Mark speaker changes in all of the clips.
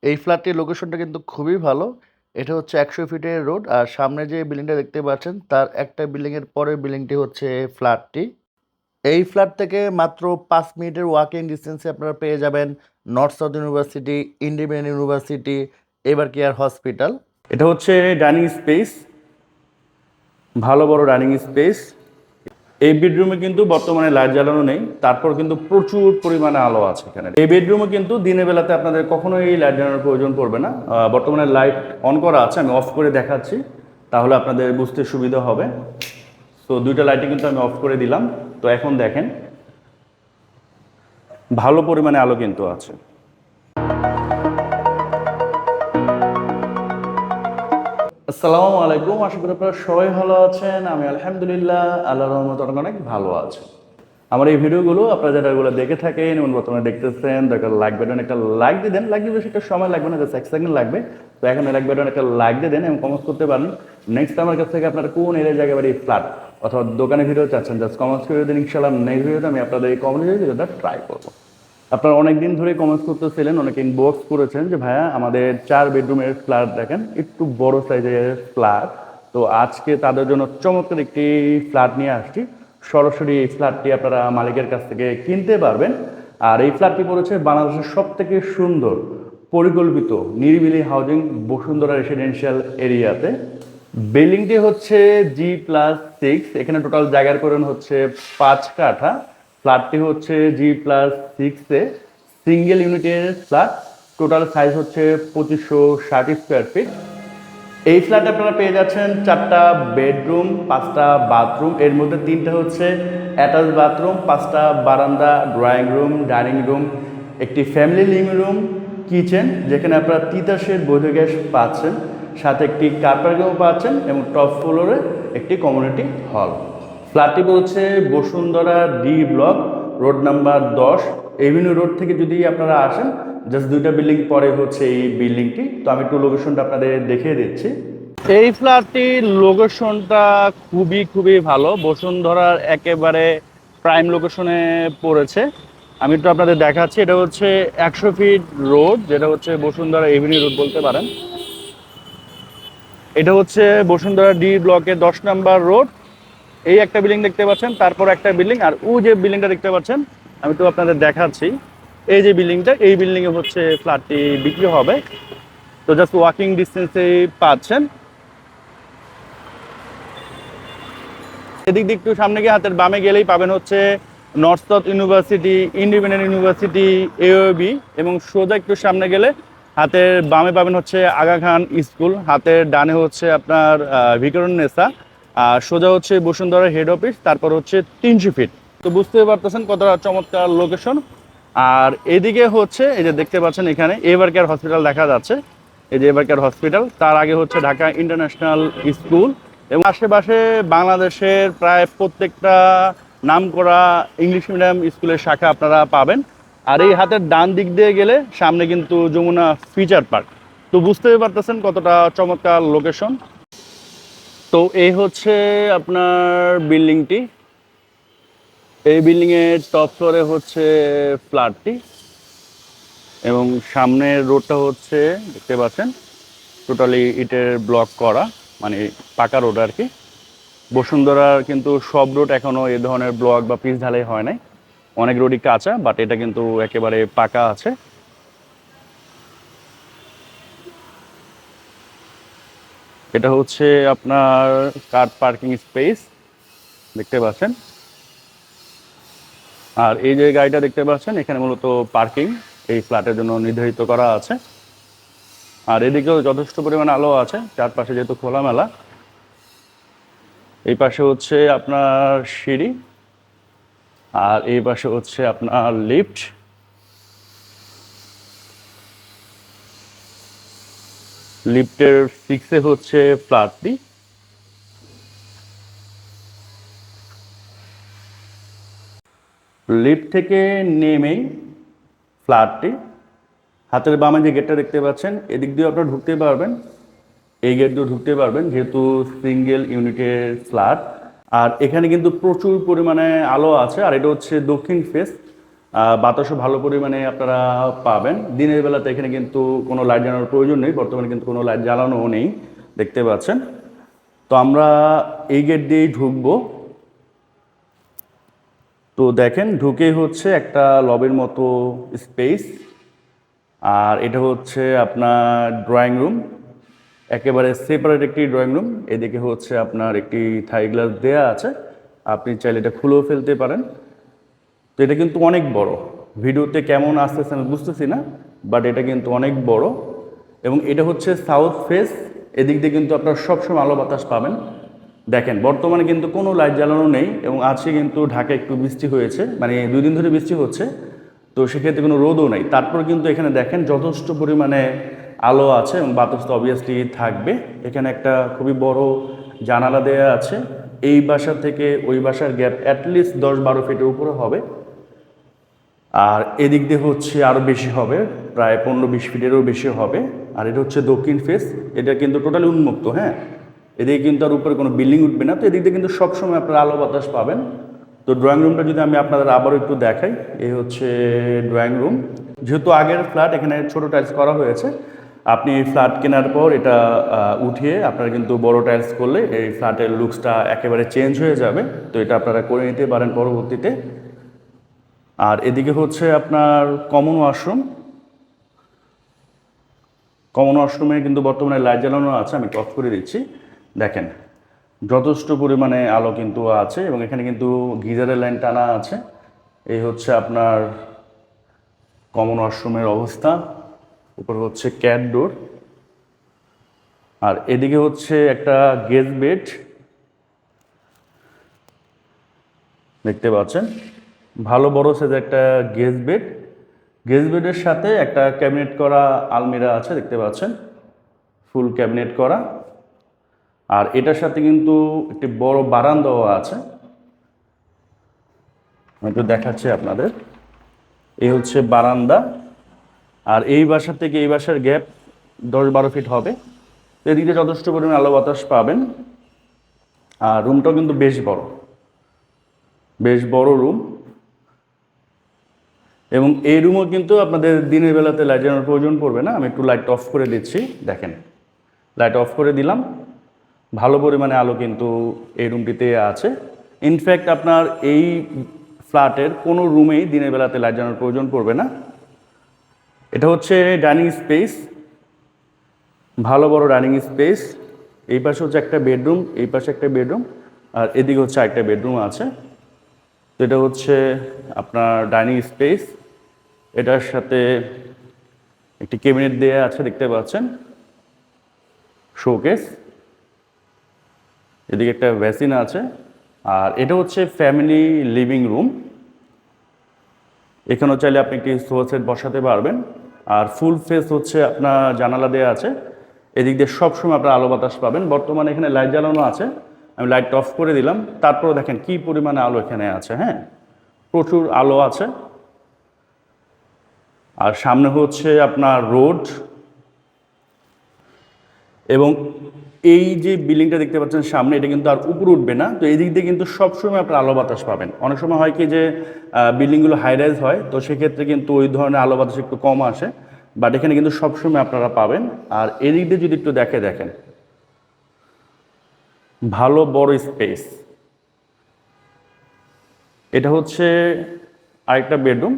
Speaker 1: এই ফ্ল্যাটটির লোকেশনটা কিন্তু খুবই ভালো। এটা হচ্ছে ১০০ ফিটের রোড। আর সামনে যে বিল্ডিংটা দেখতে পাচ্ছেন তার একটা বিল্ডিংয়ের পরের বিল্ডিংটি হচ্ছে ফ্ল্যাটটি। এই ফ্ল্যাট থেকে মাত্র ৫ মিনিটের ওয়াকিং ডিসটেন্সে আপনারা পেয়ে যাবেন north south university, independent university, ever care hospital. এটা হচ্ছে ডাইনিং স্পেস, ভালো বড় ডাইনিং স্পেস। এই বেডরুমে কিন্তু বর্তমানে লাইট জ্বালানো নেই, তারপর কিন্তু প্রচুর পরিমাণে আলো আছে এখানে। এই বেডরুমে কিন্তু দিনের বেলাতে আপনাদের কখনোই লাইট জ্বালানোর প্রয়োজন পড়বে না। বর্তমানে লাইট অন করা আছে, আমি অফ করে দেখাচ্ছি, তাহলে আপনাদের বুঝতে সুবিধা হবে। তো দুইটা লাইটই কিন্তু আমি অফ করে দিলাম। তো এখন দেখেন ভালো পরিমাণে আলো কিন্তু আছে। আসসালামু আলাইকুম, আশা করি আপনারা সবাই ভালো আছেন। আমি আলহামদুলিল্লাহ আল্লাহর রহমতে অনেক ভালো আছি। আমার এই ভিডিওগুলো আপনারা যারা এগুলো দেখে থাকেন এবং বর্তমানে দেখতেছেন, দরকার লাইক বাটন একটা লাইক দিয়ে দেন। লাইক দিতে বেশি একটা সময় লাগবে না, জাস্ট 1 সেকেন্ড লাগবে। তো এখন লাইক বাটন একটা লাইক দিয়ে দেন এবং কমেন্ট করতে পারেন নেক্সট আমার কাছ থেকে আপনারা কোন এরিয়া জায়গা বাড়ি ফ্ল্যাট অথবা দোকানে ভিডিও চাচ্ছেন, জাস্ট কমেন্ট করে দিন। ইনশাআল্লাহ নেক্সট ভিডিওতে আমি আপনাদের এই কমেন্ট ভিডিওটা ট্রাই করবো। আপনারা অনেকদিন ধরে কমেন্টস করতেছিলেন, অনেকে ইনবক্স করেছেন যে ভাইয়া আমাদের 4 বেডরুমের ফ্ল্যাট দেখেন, একটু বড় সাইজের ফ্ল্যাট। তো আজকে তাদের জন্য চমৎকার একটি ফ্ল্যাট নিয়ে আসছি। সরাসরি এই ফ্ল্যাটটি আপনারা মালিকের কাছ থেকে কিনতে পারবেন। আর এই ফ্ল্যাটটি পড়েছে বাংলাদেশের সব থেকে সুন্দর পরিকল্পিত নিরিবিলি হাউজিং বসুন্ধরা রেসিডেন্সিয়াল এরিয়াতে। বিল্ডিংটি হচ্ছে G+6, এখানে টোটাল জায়গার পরিমাণ হচ্ছে 5 কাঠা। ফ্ল্যাটটি হচ্ছে G+6-এ সিঙ্গেল ইউনিটের ফ্ল্যাট। টোটাল সাইজ হচ্ছে 2560 স্কোয়ার ফিট। এই ফ্ল্যাটে আপনারা পেয়ে যাচ্ছেন 4টা বেডরুম, 5টা বাথরুম, এর মধ্যে 3টা হচ্ছে অ্যাটাচ বাথরুম, 5টা বারান্দা, ড্রয়িং রুম, ডাইনিং রুম, একটি ফ্যামিলি লিভিং রুম, কিচেন যেখানে আপনারা তিতাসের বৈধ গ্যাস পাচ্ছেন, সাথে একটি কার পার্কিংও পাচ্ছেন এবং টপ ফ্লোরে একটি কমিউনিটি হল। ফ্ল্যাটটি হচ্ছে Bashundhara D block, road number 10, avenue road থেকে যদি আপনারা আসেন জাস্ট 2টা বিল্ডিং পরে হচ্ছে এই বিল্ডিংটি। তো আমি একটু লোকেশনটা আপনাদের দেখিয়ে দিচ্ছি। এই ফ্ল্যাটটির লোকেশনটা খুবই ভালো, বসুন্ধরার একেবারে প্রাইম লোকেশনে পড়েছে। আমি একটু আপনাদের দেখাচ্ছি। এটা হচ্ছে 100 ফিট রোড, যেটা হচ্ছে বসুন্ধরা এভিনিউ রোড বলতে পারেন। এটা হচ্ছে বসুন্ধরা ডি ব্লকের 10 নাম্বার রোড। এই একটা বিল্ডিং দেখতে পাচ্ছেন, তারপর একটা বিল্ডিং, আর ও যে বিল্ডিংটা দেখতে পাচ্ছেন আমি তো আপনাদের দেখাচ্ছি। এই যে বিল্ডিংটা, এই বিল্ডিংয়ে হচ্ছে ফ্ল্যাটটি বিক্রি হবে। তো জাস্ট ওয়াকিং ডিস্টেন্সে পাচ্ছেন। এদিক দিয়ে একটু সামনে গিয়ে হাতের বামে গেলেই পাবেন হচ্ছে north south university, independent university, AOB, এবং সোজা একটু সামনে গেলে হাতের বামে পাবেন হচ্ছে আগা খান স্কুল, হাতের ডানে হচ্ছে আপনার ভিকারুন্নেসা, আর সোজা হচ্ছে বসুন্ধরা হেড অফিস, তারপর হচ্ছে 300 ফিট। তো বুঝতে পারতেছেন কতটা চমৎকার লোকেশন। আর এদিকে হচ্ছে এই যে দেখতে পাচ্ছেন এখানে এভার কেয়ার হসপিটাল দেখা যাচ্ছে। এই যে এভার কেয়ার হসপিটাল, তার আগে হচ্ছে ঢাকা ইন্টারন্যাশনাল স্কুল, এবং আশেপাশে বাংলাদেশের প্রায় প্রত্যেকটা নামকরা ইংলিশ মিডিয়াম স্কুলের শাখা আপনারা পাবেন। আর এই হাতের ডান দিক দিয়ে গেলে সামনে কিন্তু যমুনা ফিচার পার্ক। তো বুঝতেই পারতেছেন কতটা চমৎকার লোকেশন। তো এই হচ্ছে আপনার বিল্ডিংটি। এই বিল্ডিংয়ের টপ ফ্লোরে হচ্ছে ফ্ল্যাটটি, এবং সামনের রোডটা হচ্ছে দেখতে পাচ্ছেন টোটালি ইটের ব্লক করা, মানে পাকা রোড আর কি। বসুন্ধরার কিন্তু সব রোড এখনো এই ধরনের ব্লক বা পিচ ঢালাই হয় নাই, অনেক রোডই কাঁচা, বাট এটা কিন্তু একেবারে পাকা আছে। এটা হচ্ছে আপনার কার পার্কিং স্পেস দেখতে পাচ্ছেন। আর এই যে গাড়িটা দেখতে পাচ্ছেন এখানে মূলত পার্কিং এই ফ্ল্যাটের জন্য নির্ধারিত করা আছে। আর এদিকেও যথেষ্ট পরিমাণ আলো আছে, চারপাশে যেহেতু খোলামেলা। এই পাশে হচ্ছে আপনার সিঁড়ি, আর এই পাশে হচ্ছে আপনার লিফট। লিফটের 6-এ হচ্ছে ফ্ল্যাটটি। লিফট থেকে নেমেই ফ্ল্যাটটি, হাতের বামে যে গেটটা দেখতে পাচ্ছেন এদিক দিয়ে আপনারা ঢুকতে পারবেন, এই গেট দিয়ে ঢুকতে পারবেন যেহেতু সিঙ্গেল ইউনিটের ফ্ল্যাট। আর এখানে কিন্তু প্রচুর পরিমাণে আলো আছে, আর এটা হচ্ছে দক্ষিণ ফেস। বাতাসও ভালো পরিমাণে আপনারা পাবেন। দিনের বেলাতে এখানে কিন্তু কোনো লাইট জ্বালানোর প্রয়োজন নেই, বর্তমানে কিন্তু কোনো লাইট জ্বালানোও নেই, দেখতে পাচ্ছেন। তো আমরা এই গেট দিয়েই ঢুকবো। তো দেখেন ঢুকেই হচ্ছে একটা লবির মতো স্পেস, আর এটা হচ্ছে আপনার ড্রয়িং রুম, একেবারে সেপারেট একটি ড্রয়িং রুম। এদিকে হচ্ছে আপনার একটি থাই গ্লাস দেয়া আছে, আপনি চাইলে এটা খুলেও ফেলতে পারেন। তো এটা কিন্তু অনেক বড়, ভিডিওতে কেমন আসতেছে আমি বুঝতেছি না, বাট এটা কিন্তু অনেক বড়। এবং এটা হচ্ছে সাউথ ফেস, এদিক দিয়ে কিন্তু আপনারা সবসময় আলো বাতাস পাবেন। দেখেন বর্তমানে কিন্তু কোনো লাইট জ্বালানো নেই, এবং আজকে কিন্তু ঢাকায় একটু বৃষ্টি হয়েছে, মানে 2 দিন ধরে বৃষ্টি হচ্ছে, তো সেক্ষেত্রে কোনো রোদও নেই। তারপর কিন্তু এখানে দেখেন যথেষ্ট পরিমাণে আলো আছে, এবং বাতাস তো অবভিয়াসলি থাকবে। এখানে একটা খুবই বড় জানালা দেয়া আছে, এই বাসা থেকে ওই বাসার গ্যাপ অ্যাটলিস্ট 10-12 ফিটের উপরে হবে। আর এদিক দিয়ে হচ্ছে আরও বেশি হবে, প্রায় 15-20 ফিটেরও বেশি হবে। আর এটা হচ্ছে দক্ষিণ ফেস, এটা কিন্তু টোটালি উন্মুক্ত, হ্যাঁ, এদিকে কিন্তু আর উপরে কোনো বিল্ডিং উঠবে না। তো এদিক দিয়ে কিন্তু সবসময় আপনারা আলো বাতাস পাবেন। তো ড্রয়িং রুমটা যদি আমি আপনাদের আবারও একটু দেখাই, এই হচ্ছে ড্রয়িং রুম। যেহেতু আগের ফ্ল্যাট, এখানে ছোটো টাইলস করা হয়েছে, আপনি ফ্ল্যাট কেনার পর এটা উঠিয়ে আপনারা কিন্তু বড় টাইলস করলে এই ফ্ল্যাটের লুকসটা একেবারে চেঞ্জ হয়ে যাবে। তো এটা আপনারা করে নিতে পারেন পরবর্তীতে। আর এদিকে হচ্ছে আপনার কমন ওয়াশরুম। কমন ওয়াশরুমে কিন্তু বর্তমানে লাইট জ্বালানো আছে, আমি অফ করে দিচ্ছি। দেখেন যথেষ্ট পরিমাণে আলো কিন্তু আছে, এবং এখানে কিন্তু গিজারের লাইন টানা আছে। এই হচ্ছে আপনার কমন ওয়াশরুমের অবস্থা। উপর হচ্ছে ক্যাট ডোর, আর এদিকে হচ্ছে একটা গেস্ট বেড, দেখতে পাচ্ছেন ভালো বড় সাইজের একটা গেস্ট বেড। গেস্ট বেডের সাথে একটা ক্যাবিনেট করা আলমিরা আছে, দেখতে পাচ্ছেন ফুল ক্যাবিনেট করা। আর এটার সাথে কিন্তু একটি বড় বারান্দাও আছে, আমি একটু দেখাচ্ছি আপনাদের। এই হচ্ছে বারান্দা, আর এই বাসা থেকে এই বাসার গ্যাপ 10-12 ফিট হবে। এদিকে যথেষ্ট পরিমাণে আলো বাতাস পাবেন। আর রুমটাও কিন্তু বেশ বড়, বেশ বড় রুম। এবং এই রুমও কিন্তু আপনাদের দিনের বেলাতে লাইট জ্বালানোর প্রয়োজন পড়বে না। আমি একটু লাইট অফ করে দিচ্ছি, দেখেন লাইট অফ করে দিলাম, ভালো পরিমাণে আলো কিন্তু এই রুমটিতে আছে। ইনফ্যাক্ট আপনার এই ফ্ল্যাটের কোনো রুমেই দিনের বেলাতে লাইট জ্বালানোর প্রয়োজন পড়বে না। এটা হচ্ছে ডাইনিং স্পেস, ভালো বড় ডাইনিং স্পেস। এই পাশে হচ্ছে একটা বেডরুম, এই পাশে একটা বেডরুম, আর এদিকে হচ্ছে একটা বেডরুম আছে। তো এটা হচ্ছে আপনার ডাইনিং স্পেস, এটার সাথে একটি ক্যাবিনেট দেয়া আছে, দেখতে পাচ্ছেন শোকেস। এদিকে একটা বেসিন আছে। আর এটা হচ্ছে ফ্যামিলি লিভিং রুম, এখানেও চাইলে আপনি একটি সোফা সেট বসাতে পারবেন। আর ফুল ফেস হচ্ছে আপনার জানালা দেওয়া আছে, এদিক দিয়ে সবসময় আপনার আলো বাতাস পাবেন। বর্তমানে এখানে লাইট জ্বালানো আছে, আমি লাইট অফ করে দিলাম, তারপরে দেখেন কি পরিমাণে আলো এখানে আছে, হ্যাঁ প্রচুর আলো আছে। আর সামনে হচ্ছে আপনার রোড, এবং এই যে বিল্ডিংটা দেখতে পাচ্ছেন সামনে, এটা কিন্তু আর উপরে উঠবে না। তো এই দিক দিয়ে কিন্তু সবসময় আপনার আলো বাতাস পাবেন। অনেক সময় হয় কি যে বিল্ডিংগুলো হাই রাইজ হয়, তো সেক্ষেত্রে কিন্তু ওই ধরনের আলো বাতাস একটু কম আসে, বাট এখানে কিন্তু সবসময় আপনারা পাবেন। আর এই দিক দিয়ে যদি একটু দেখেন, ভালো বড় স্পেস। এটা হচ্ছে আরেকটা বেডরুম,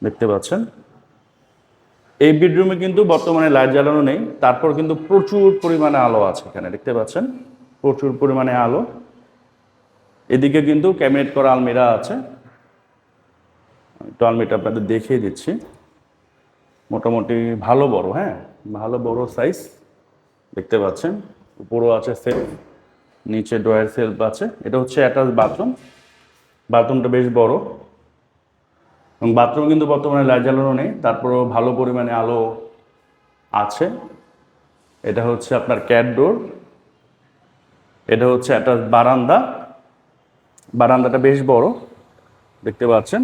Speaker 1: দেখতে পাচ্ছেন। এই বেডরুমে কিন্তু বর্তমানে লাইট জ্বালানো নেই, তারপর কিন্তু প্রচুর পরিমাণে আলো আছে এখানে, দেখতে পাচ্ছেন প্রচুর পরিমাণে আলো। এদিকে কিন্তু ক্যাবিনেট করা আলমিরা আছে, একটু আলমিরাটা আপনাদের দেখিয়ে দিচ্ছি। মোটামুটি ভালো বড়, হ্যাঁ ভালো বড় সাইজ, দেখতে পাচ্ছেন। উপরও আছে সেলফ, নিচে ড্রয়ার সেলফ আছে। এটা হচ্ছে অ্যাটাচ বাথরুম, বাথরুমটা বেশ বড়, এবং বাথরুম কিন্তু বর্তমানে লাইট জ্বালানো নেই, তারপরেও ভালো পরিমাণে আলো আছে। এটা হচ্ছে আপনার ক্যাট ডোর, এটা হচ্ছে একটা বারান্দা, বারান্দাটা বেশ বড়, দেখতে পাচ্ছেন।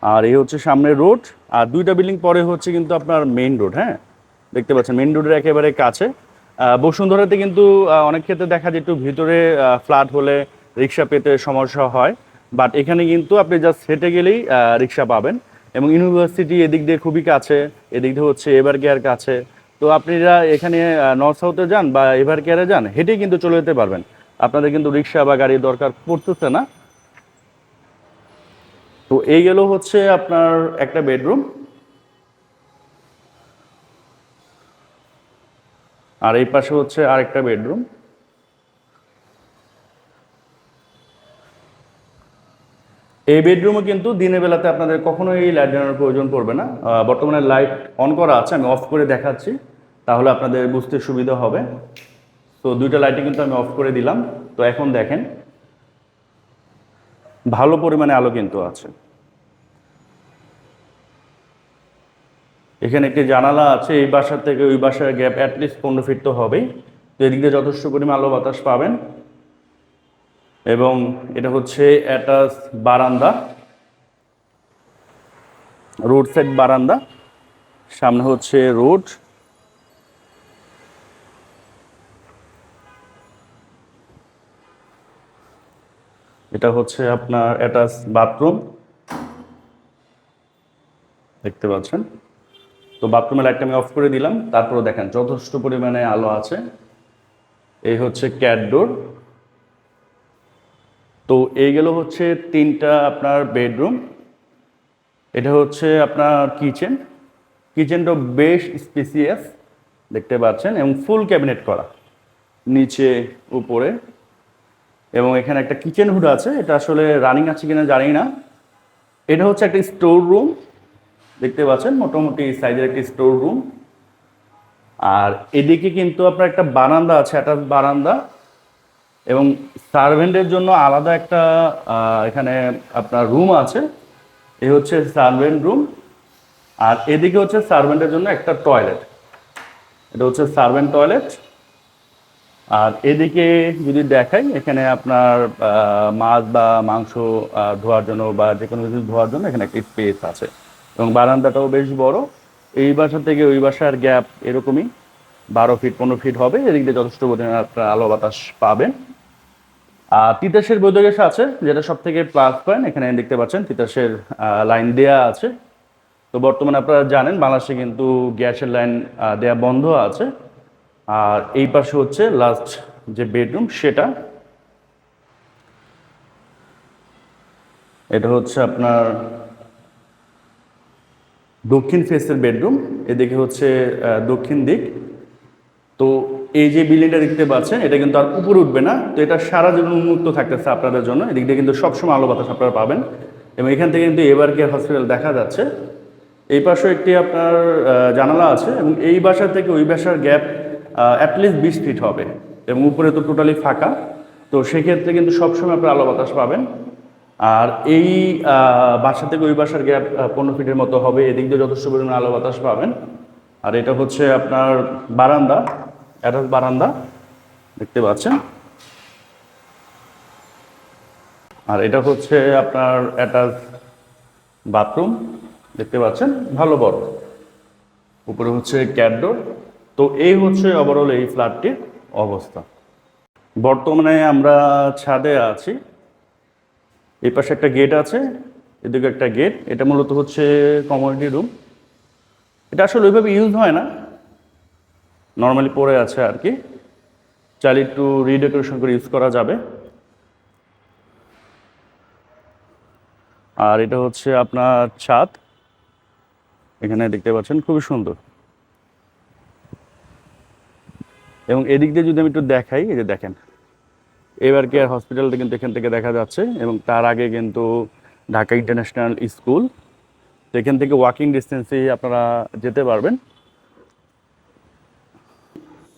Speaker 1: আর এই হচ্ছে সামনে রোড, আর দুইটা বিল্ডিং পরে হচ্ছে কিন্তু আপনার মেইন রোড, হ্যাঁ দেখতে পাচ্ছেন মেইন রোডের একেবারে কাছে। বসুন্ধরাতে কিন্তু অনেক ক্ষেত্রে দেখা যায় একটু ভিতরে ফ্ল্যাট হলে রিক্সা পেতে সমস্যা হয়, বাট এখানে কিন্তু আপনি জাস্ট হেঁটে গেলেই রিক্সা পাবেন, এবং ইউনিভার্সিটি এদিক দিয়ে খুবই কাছে, এদিক দিয়ে হচ্ছে এভার কেয়ার কাছে। তো আপনারা এখানে নর্থ সাউথে যান বা এভার কেয়ারে যান, হেঁটেই কিন্তু চলে যেতে পারবেন, আপনাদের কিন্তু রিক্সা বা গাড়ির দরকার পড়তেছে না। তো এই গেল হচ্ছে আপনার একটা বেডরুম, আর এই পাশে হচ্ছে আরেকটা বেডরুম। এই বেডরুমে কিন্তু দিনের বেলাতে আপনাদের কখনোই লাইট জ্বালানোর প্রয়োজন পড়বে না। বর্তমানে লাইট অন করা আছে, আমি অফ করে দেখাচ্ছি, তাহলে আপনাদের বুঝতে সুবিধা হবে। তো দুইটা লাইটই কিন্তু আমি অফ করে দিলাম। তো এখন দেখেন ভালো পরিমাণে আলো কিন্তু আছে। এখানে একটি জানালা আছে, এই বাসা থেকে ওই বাসার গ্যাপ অ্যাটলিস্ট 15 ফিট তো হবেই। তো এদিক দিয়ে যথেষ্ট পরিমাণ আলো বাতাস পাবেন। এবং এটা হচ্ছে অ্যাটাচ বারান্দা, রোড সাইড বারান্দা, সামনে হচ্ছে রোড। এটা হচ্ছে আপনার অ্যাটাচ বাথরুম, দেখতে পাচ্ছেন। তো বাথরুমের লাইটটা আমি অফ করে দিলাম, তারপরে দেখেন যথেষ্ট পরিমাণে আলো আছে। এই হচ্ছে ক্যাট ডোর। তো এই গেল হচ্ছে তিনটা আপনার বেডরুম। এটা হচ্ছে আপনার কিচেন। কিচেনটা বেশ স্পেসিয়াস, দেখতে পাচ্ছেন, এবং ফুল ক্যাবিনেট করা নিচে উপরে। এবং এখানে একটা কিচেন হুড আছে, এটা আসলে রানিং আছে কিনা জানি না। এটা হচ্ছে একটা স্টোর রুম, দেখতে পাচ্ছেন, মোটামুটি সাইজের একটি স্টোর রুম। আর এদিকে কিন্তু আপনার একটা বারান্দা আছে, একটা বারান্দা, এবং সার্ভেন্টের জন্য আলাদা একটা এখানে আপনার রুম আছে। এই হচ্ছে সার্ভেন্ট রুম। আর এদিকে হচ্ছে সার্ভেন্টের জন্য একটা টয়লেট, এটা হচ্ছে সার্ভেন্ট টয়লেট। আর এদিকে যদি দেখাই, এখানে আপনার মাছ বা মাংস ধোয়ার জন্য বা যে কোনো কিছু ধোয়ার জন্য এখানে একটা স্পেস আছে, এবং বারান্দাটাও বেশ বড়। এই বাসা থেকে ওই বাসার গ্যাপ এরকমই 12 ফিট 15 ফিট হবে। এদিক দিয়ে যথেষ্ট পরিমাণে আপনার আলো বাতাস পাবেন। আর তিতাসের বৈধ গ্যাস আছে, যেটা সব থেকে প্লাস পয়েন্ট। এখানে দেখতে পাচ্ছেন তিতাসের লাইন দেয়া আছে। তো বর্তমানে আপনারা জানেন বাংলাদেশে কিন্তু গ্যাসের লাইন দেয়া বন্ধ আছে। আর এই পাশে হচ্ছে লাস্ট যে বেডরুম সেটা, এটা হচ্ছে আপনার দক্ষিণ ফেসের বেডরুম। এদিকে হচ্ছে দক্ষিণ দিক। তো এই যে বিল্ডিংটা দেখতে পাচ্ছেন, এটা কিন্তু আর উপরে উঠবে না। তো এটা সারা জীবন উন্মুক্ত থাকতেছে আপনাদের জন্য। এদিক দিয়ে কিন্তু সবসময় আলো বাতাস আপনারা পাবেন। এবং এখান থেকে কিন্তু এভার কেয়ার হসপিটাল দেখা যাচ্ছে। এই পাশে একটি আপনার জানালা আছে, এবং এই বাসা থেকে ওই বাসার গ্যাপ অ্যাটলিস্ট 20 ফিট হবে, এবং উপরে তো টোটালি ফাঁকা। তো সেক্ষেত্রে কিন্তু সবসময় আপনার আলো বাতাস পাবেন। আর এই বাসা থেকে ওই বাসার গ্যাপ 15 ফিটের মতো হবে, এদিক দিয়ে যথেষ্ট পরিমাণে আলো বাতাস পাবেন। আর এটা হচ্ছে আপনার বারান্দা, অ্যাটাচ বারান্দা, দেখতে পাচ্ছেন। আর এটা হচ্ছে আপনার অ্যাটাচ বাথরুম, দেখতে পাচ্ছেন, ভালো বড়। উপরে হচ্ছে ক্যাট ডোর। তো এই হচ্ছে ওভারঅল এই ফ্ল্যাটটির অবস্থা। বর্তমানে আমরা ছাদে আছি। এই পাশে একটা গেট আছে, এদিকে একটা গেট। এটা মূলত হচ্ছে কমিউনিটি রুম। এটা আসলে ওইভাবে ইউজ হয় না, নর্মালি পড়ে আছে আর কি। চাইলে একটু রিডেকোরেশন করে ইউজ করা যাবে। আর এটা হচ্ছে আপনার ছাদ, এখানে দেখতে পাচ্ছেন, খুবই সুন্দর। এবং এদিক দিয়ে যদি আমি একটু দেখাই, এই যে দেখেন এভার কেয়ার হসপিটালটা কিন্তু এখান থেকে দেখা যাচ্ছে, এবং তার আগে কিন্তু ঢাকা ইন্টারন্যাশনাল স্কুল। তো এখান থেকে ওয়াকিং ডিস্টেন্সেই আপনারা যেতে পারবেন।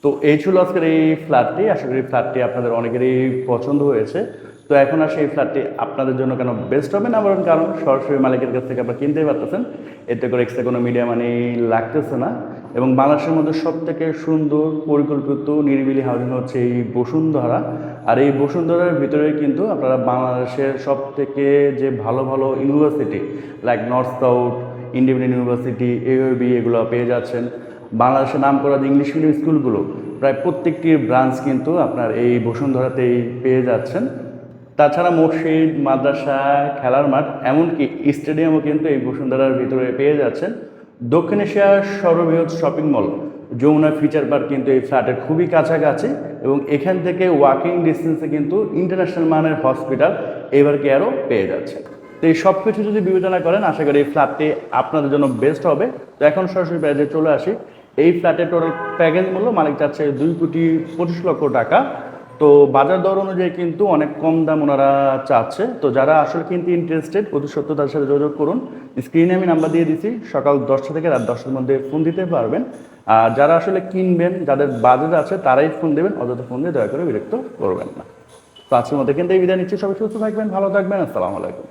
Speaker 1: তো এই ছিল আজকের এই ফ্ল্যাটটি। আশা করি ফ্ল্যাটটি আপনাদের অনেকেরই পছন্দ হয়েছে। তো এখন আসে এই ফ্ল্যাটটি আপনাদের জন্য কেন বেস্ট হবে না, কারণ সরাসরি মালিকের কাছ থেকে আপনারা কিনতেই পারতেছেন, এতে করে এক্সট্রা কোনো মিডিয়া মানি লাগতেছে না। এবং বাংলাদেশের মধ্যে সব থেকে সুন্দর পরিকল্পিত নিরিবিলি হাউজিং হচ্ছে এই বসুন্ধরা। আর এই বসুন্ধরার ভিতরে কিন্তু আপনারা বাংলাদেশের সব থেকে যে ভালো ভালো university like north south, independent university, AOB, এগুলো পেয়ে যাচ্ছেন। বাংলাদেশের নাম করা যে ইংলিশ মিডিয়াম স্কুলগুলো প্রায় প্রত্যেকটির ব্রাঞ্চ কিন্তু আপনার এই বসুন্ধরাতেই পেয়ে যাচ্ছেন। তাছাড়া মসজিদ, মাদ্রাসা, খেলার মাঠ, এমনকি স্টেডিয়ামও কিন্তু এই বসুন্ধরার ভিতরে পেয়ে যাচ্ছেন। দক্ষিণ এশিয়ার সর্ববৃহৎ shopping mall Jamuna feature park কিন্তু এই ফ্ল্যাটের খুবই কাছাকাছি, এবং এখান থেকে ওয়াকিং ডিস্টেন্সে কিন্তু ইন্টারন্যাশনাল মানের হসপিটাল, এভার কেয়ারও পেয়ে যাচ্ছে। তো এই সব কিছু যদি বিবেচনা করেন, আশা করি এই ফ্ল্যাটটি আপনাদের জন্য বেস্ট হবে। তো এখন সরাসরি প্রাইজে চলে আসি। এই ফ্ল্যাটের টোটাল প্যাকেজ মূল্য মালিক চাচ্ছে 2,25,00,000 টাকা। তো বাজার দর অনুযায়ী কিন্তু অনেক কম দাম ওনারা চাচ্ছে। তো যারা আসলে কিনতে ইন্টারেস্টেড, অতি সত্ত্বর তাদের সাথে যোগাযোগ করুন। স্ক্রিনে আমি নাম্বার দিয়ে দিচ্ছি, সকাল 10টা থেকে রাত 10টার মধ্যে ফোন দিতে পারবেন। আর যারা আসলে কিনবেন, যাদের বাজেট আছে, তারাই ফোন দেবেন, অযথা ফোন দিয়ে দয়া করে বিরক্ত করবেন না। তো আজকের মধ্যে কিন্তু এই বিদায় নিচ্ছি। সবাই সুস্থ থাকবেন, ভালো থাকবেন। আসসালামু আলাইকুম।